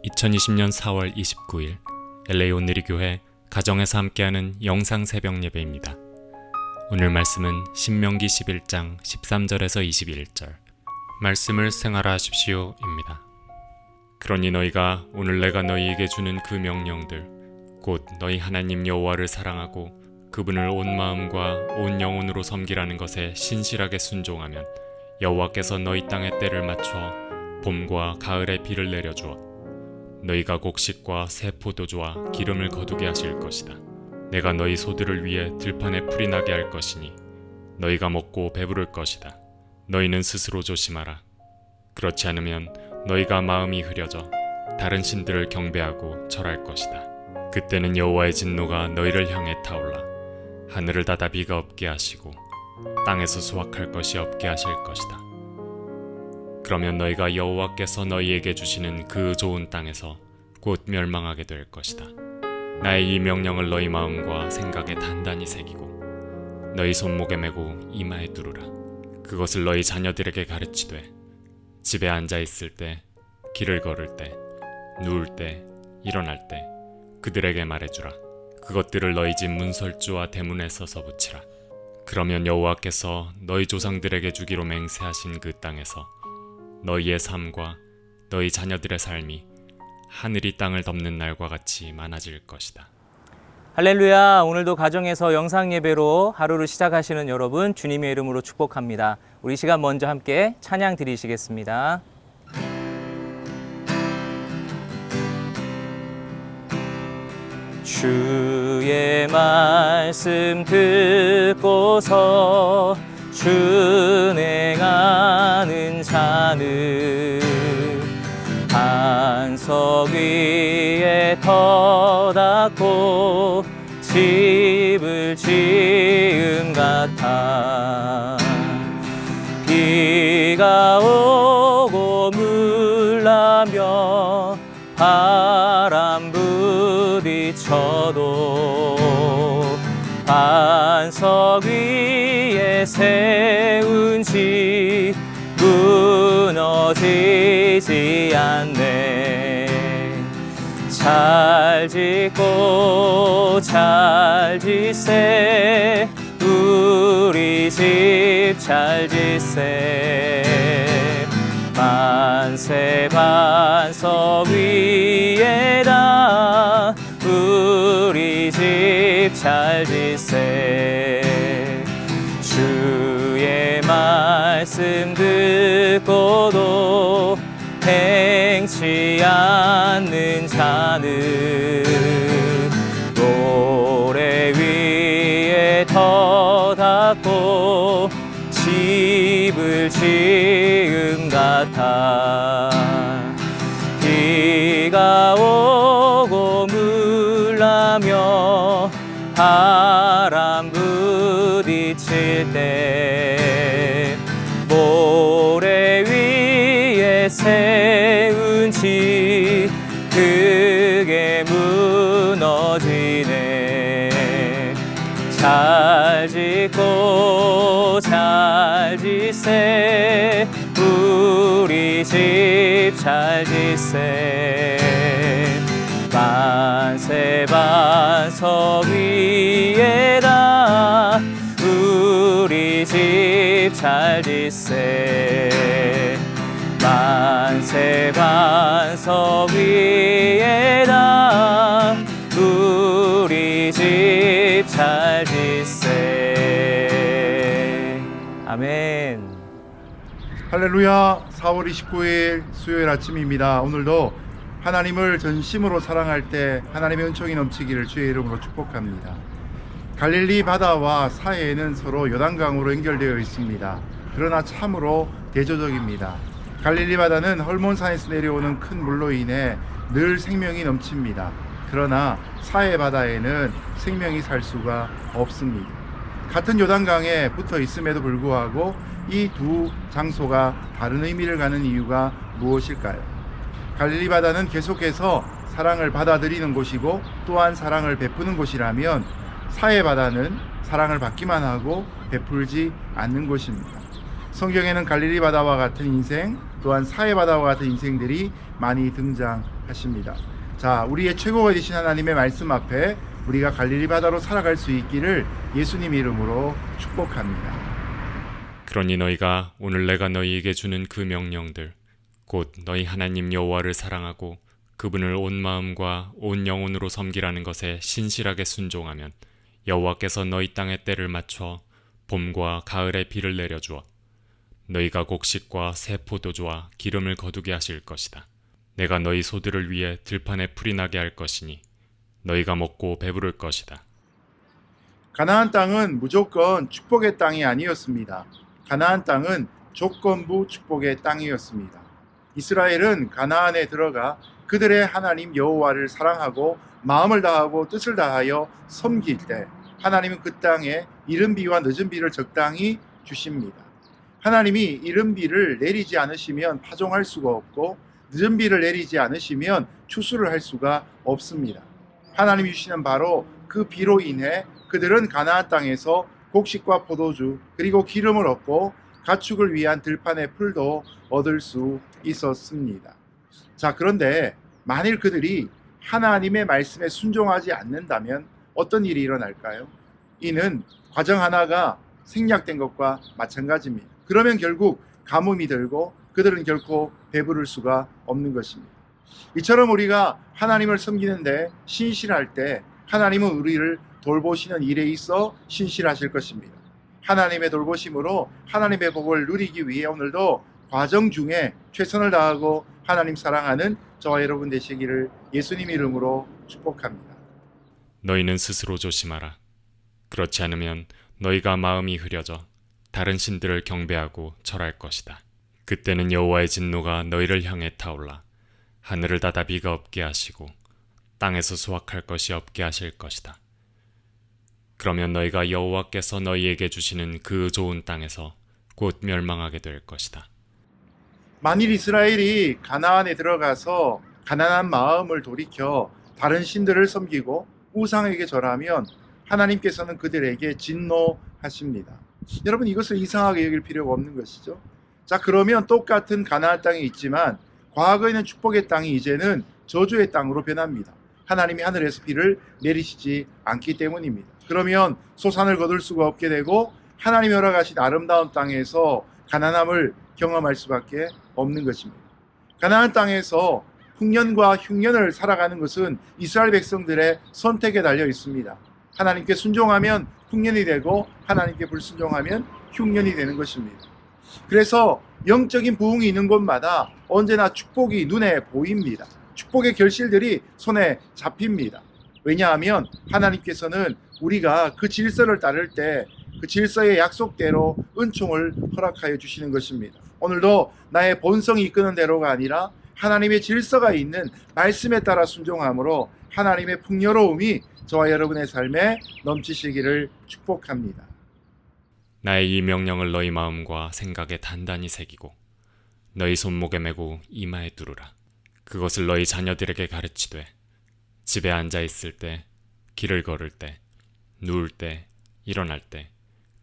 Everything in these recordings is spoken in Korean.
2020년 4월 29일 LA 온누리교회 가정에서 함께하는 영상 새벽 예배입니다. 오늘 말씀은 신명기 11장 13절에서 21절 말씀을 생활하십시오입니다. 그러니 너희가 오늘 내가 너희에게 주는 그 명령들 곧 너희 하나님 여호와를 사랑하고 그분을 온 마음과 온 영혼으로 섬기라는 것에 신실하게 순종하면 여호와께서 너희 땅의 때를 맞춰 봄과 가을에 비를 내려주어 너희가 곡식과 새 포도주와 기름을 거두게 하실 것이다. 내가 너희 소들을 위해 들판에 풀이 나게 할 것이니 너희가 먹고 배부를 것이다. 너희는 스스로 조심하라. 그렇지 않으면 너희가 마음이 흐려져 다른 신들을 경배하고 절할 것이다. 그때는 여호와의 진노가 너희를 향해 타올라 하늘을 닫아 비가 없게 하시고 땅에서 수확할 것이 없게 하실 것이다. 그러면 너희가 여호와께서 너희에게 주시는 그 좋은 땅에서 곧 멸망하게 될 것이다. 나의 이 명령을 너희 마음과 생각에 단단히 새기고 너희 손목에 메고 이마에 두르라. 그것을 너희 자녀들에게 가르치되 집에 앉아 있을 때, 길을 걸을 때, 누울 때, 일어날 때 그들에게 말해주라. 그것들을 너희 집 문설주와 대문에 써서 붙이라. 그러면 여호와께서 너희 조상들에게 주기로 맹세하신 그 땅에서 너희의 삶과 너희 자녀들의 삶이 하늘이 땅을 덮는 날과 같이 많아질 것이다. 할렐루야. 오늘도 가정에서 영상 예배로 하루를 시작하시는 여러분 주님의 이름으로 축복합니다. 우리 시간 먼저 함께 찬양 드리시겠습니다. 주의 말씀 듣고서 준행하는 자는 반석 위에 터닫고 집을 지은 같아. 비가 오고 물나며 바람 부딪혀도 반석 위에 세운 집 무너지지 않네. 잘 짓고 잘 짓세 우리 집 잘 짓세. 만세 반석 위에다 우리 집 잘 짓세. 주의 말씀 듣고도 행치 않는 자는 모래 위에 터닫고 집을 지은 같아. 비가 오고 물나며 바람 부딪힐 때 모래 위에 세운 집 그게 무너지네. 잘 짓고 잘 짓세 우리 집 잘 짓세. 만세 반석 위에다 우리 집 잘 짓세. 만세 반석 위에다 우리 집 잘 짓세. 아멘. 할렐루야. 4월 29일 수요일 아침입니다. 오늘도 하나님을 전심으로 사랑할 때 하나님의 은총이 넘치기를 주의 이름으로 축복합니다. 갈릴리 바다와 사해에는 서로 요단강으로 연결되어 있습니다. 그러나 참으로 대조적입니다. 갈릴리 바다는 헐몬산에서 내려오는 큰 물로 인해 늘 생명이 넘칩니다. 그러나 사해 바다에는 생명이 살 수가 없습니다. 같은 요단강에 붙어 있음에도 불구하고 이 두 장소가 다른 의미를 가는 이유가 무엇일까요? 갈릴리 바다는 계속해서 사랑을 받아들이는 곳이고 또한 사랑을 베푸는 곳이라면 사해 바다는 사랑을 받기만 하고 베풀지 않는 곳입니다. 성경에는 갈릴리 바다와 같은 인생, 또한 사해바다와 같은 인생들이 많이 등장하십니다. 자, 우리의 최고가 되신 하나님의 말씀 앞에 우리가 갈릴리 바다로 살아갈 수 있기를 예수님 이름으로 축복합니다. 그러니 너희가 오늘 내가 너희에게 주는 그 명령들 곧 너희 하나님 여호와를 사랑하고 그분을 온 마음과 온 영혼으로 섬기라는 것에 신실하게 순종하면 여호와께서 너희 땅의 때를 맞춰 봄과 가을에 비를 내려주어 너희가 곡식과 새 포도주와 기름을 거두게 하실 것이다. 내가 너희 소들을 위해 들판에 풀이 나게 할 것이니 너희가 먹고 배부를 것이다. 가나안 땅은 무조건 축복의 땅이 아니었습니다. 가나안 땅은 조건부 축복의 땅이었습니다. 이스라엘은 가나안에 들어가 그들의 하나님 여호와를 사랑하고 마음을 다하고 뜻을 다하여 섬길 때 하나님은 그 땅에 이른 비와 늦은 비를 적당히 주십니다. 하나님이 이른 비를 내리지 않으시면 파종할 수가 없고 늦은 비를 내리지 않으시면 추수를 할 수가 없습니다. 하나님이 주시는 바로 그 비로 인해 그들은 가나안 땅에서 곡식과 포도주 그리고 기름을 얻고 가축을 위한 들판의 풀도 얻을 수 있었습니다. 자, 그런데 만일 그들이 하나님의 말씀에 순종하지 않는다면 어떤 일이 일어날까요? 이는 과정 하나가 생략된 것과 마찬가지입니다. 그러면 결국 가뭄이 들고 그들은 결코 배부를 수가 없는 것입니다. 이처럼 우리가 하나님을 섬기는데 신실할 때 하나님은 우리를 돌보시는 일에 있어 신실하실 것입니다. 하나님의 돌보심으로 하나님의 복을 누리기 위해 오늘도 과정 중에 최선을 다하고 하나님 사랑하는 저와 여러분 되시기를 예수님 이름으로 축복합니다. 너희는 스스로 조심하라. 그렇지 않으면 너희가 마음이 흐려져 다른 신들을 경배하고 절할 것이다. 그때는 여호와의 진노가 너희를 향해 타올라 하늘을 닫아 비가 없게 하시고 땅에서 수확할 것이 없게 하실 것이다. 그러면 너희가 여호와께서 너희에게 주시는 그 좋은 땅에서 곧 멸망하게 될 것이다. 만일 이스라엘이 가나안에 들어가서 가난한 마음을 돌이켜 다른 신들을 섬기고 우상에게 절하면 하나님께서는 그들에게 진노하십니다. 여러분, 이것을 이상하게 여길 필요가 없는 것이죠. 자, 그러면 똑같은 가나안 땅에 있지만 과거에는 축복의 땅이 이제는 저주의 땅으로 변합니다. 하나님이 하늘에서 비를 내리시지 않기 때문입니다. 그러면 소산을 거둘 수가 없게 되고 하나님이 허락하신 아름다운 땅에서 가난함을 경험할 수밖에 없는 것입니다. 가나안 땅에서 풍년과 흉년을 살아가는 것은 이스라엘 백성들의 선택에 달려 있습니다. 하나님께 순종하면 풍년이 되고 하나님께 불순종하면 흉년이 되는 것입니다. 그래서 영적인 부흥이 있는 곳마다 언제나 축복이 눈에 보입니다. 축복의 결실들이 손에 잡힙니다. 왜냐하면 하나님께서는 우리가 그 질서를 따를 때 그 질서의 약속대로 은총을 허락하여 주시는 것입니다. 오늘도 나의 본성이 이끄는 대로가 아니라 하나님의 질서가 있는 말씀에 따라 순종함으로 하나님의 풍요로움이 저와 여러분의 삶에 넘치시기를 축복합니다. 나의 이 명령을 너희 마음과 생각에 단단히 새기고 너희 손목에 메고 이마에 두르라. 그것을 너희 자녀들에게 가르치되 집에 앉아 있을 때, 길을 걸을 때, 누울 때, 일어날 때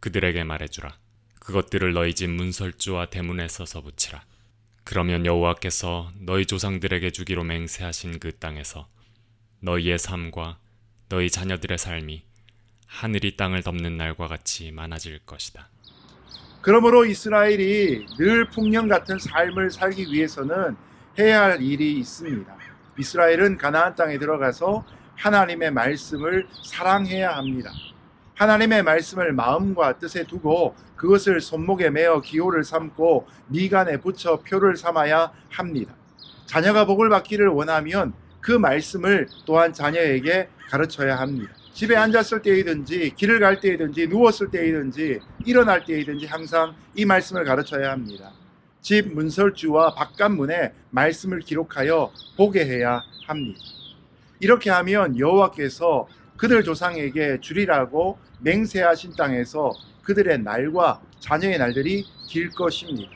그들에게 말해주라. 그것들을 너희 집 문설주와 대문에 써서 붙이라. 그러면 여호와께서 너희 조상들에게 주기로 맹세하신 그 땅에서 너희의 삶과 너희 자녀들의 삶이 하늘이 땅을 덮는 날과 같이 많아질 것이다. 그러므로 이스라엘이 늘 풍년 같은 삶을 살기 위해서는 해야 할 일이 있습니다. 이스라엘은 가나안 땅에 들어가서 하나님의 말씀을 사랑해야 합니다. 하나님의 말씀을 마음과 뜻에 두고 그것을 손목에 메어 기호를 삼고 미간에 붙여 표를 삼아야 합니다. 자녀가 복을 받기를 원하면 그 말씀을 또한 자녀에게 가르쳐야 합니다. 집에 앉았을 때이든지 길을 갈 때이든지 누웠을 때이든지 일어날 때이든지 항상 이 말씀을 가르쳐야 합니다. 집 문설주와 바깥문에 말씀을 기록하여 보게 해야 합니다. 이렇게 하면 여호와께서 그들 조상에게 주리라고 맹세하신 땅에서 그들의 날과 자녀의 날들이 길 것입니다.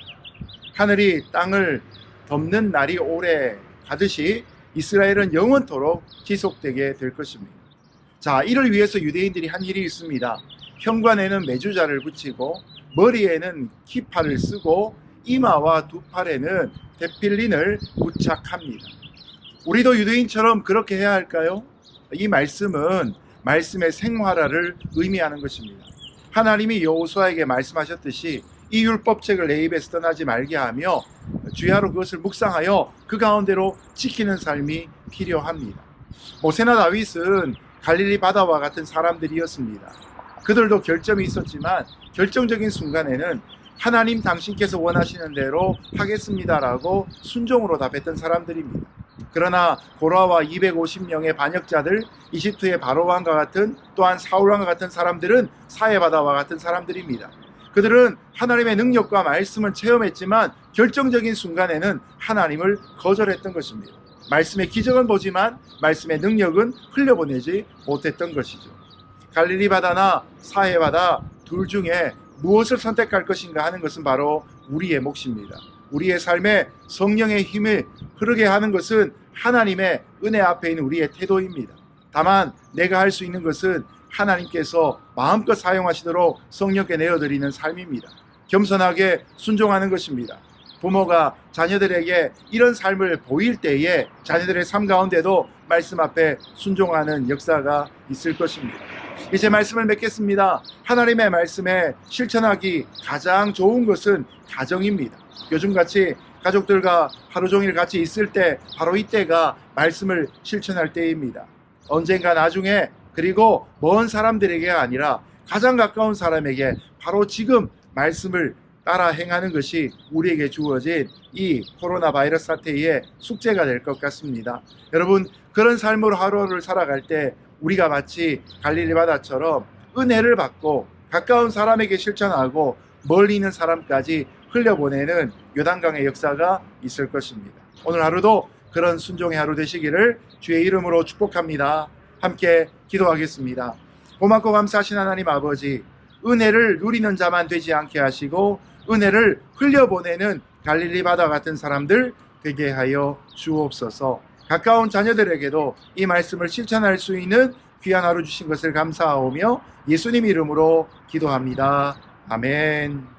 하늘이 땅을 덮는 날이 오래 가듯이 이스라엘은 영원토록 지속되게 될 것입니다. 자, 이를 위해서 유대인들이 한 일이 있습니다. 현관에는 메주자를 붙이고 머리에는 키파를 쓰고 이마와 두 팔에는 대필린을 부착합니다. 우리도 유대인처럼 그렇게 해야 할까요? 이 말씀은 말씀의 생활화를 의미하는 것입니다. 하나님이 여호수아에게 말씀하셨듯이 이 율법책을 내 입에서 떠나지 말게 하며 주야로 그것을 묵상하여 그 가운데로 지키는 삶이 필요합니다. 모세나 다윗은 갈릴리 바다와 같은 사람들이었습니다. 그들도 결점이 있었지만 결정적인 순간에는 하나님 당신께서 원하시는 대로 하겠습니다라고 순종으로 답했던 사람들입니다. 그러나 고라와 250명의 반역자들, 이집트의 바로왕과 같은 또한 사울왕과 같은 사람들은 사해바다와 같은 사람들입니다. 그들은 하나님의 능력과 말씀을 체험했지만 결정적인 순간에는 하나님을 거절했던 것입니다. 말씀의 기적은 보지만 말씀의 능력은 흘려보내지 못했던 것이죠. 갈릴리 바다나 사해바다 둘 중에 무엇을 선택할 것인가 하는 것은 바로 우리의 몫입니다. 우리의 삶에 성령의 힘을 흐르게 하는 것은 하나님의 은혜 앞에 있는 우리의 태도입니다. 다만 내가 할 수 있는 것은 하나님께서 마음껏 사용하시도록 성령께 내어드리는 삶입니다. 겸손하게 순종하는 것입니다. 부모가 자녀들에게 이런 삶을 보일 때에 자녀들의 삶 가운데도 말씀 앞에 순종하는 역사가 있을 것입니다. 이제 말씀을 맺겠습니다. 하나님의 말씀에 실천하기 가장 좋은 것은 가정입니다. 요즘같이 가족들과 하루 종일 같이 있을 때 바로 이때가 말씀을 실천할 때입니다. 언젠가 나중에 그리고 먼 사람들에게가 아니라 가장 가까운 사람에게 바로 지금 말씀을 따라 행하는 것이 우리에게 주어진 이 코로나 바이러스 사태의 숙제가 될 것 같습니다. 여러분, 그런 삶으로 하루를 살아갈 때 우리가 마치 갈릴리 바다처럼 은혜를 받고 가까운 사람에게 실천하고 멀리 있는 사람까지 흘려보내는 요단강의 역사가 있을 것입니다. 오늘 하루도 그런 순종의 하루 되시기를 주의 이름으로 축복합니다. 함께 기도하겠습니다. 고맙고 감사하신 하나님 아버지, 은혜를 누리는 자만 되지 않게 하시고 은혜를 흘려보내는 갈릴리 바다 같은 사람들 되게 하여 주옵소서. 가까운 자녀들에게도 이 말씀을 실천할 수 있는 귀한 하루 주신 것을 감사하오며 예수님 이름으로 기도합니다. 아멘.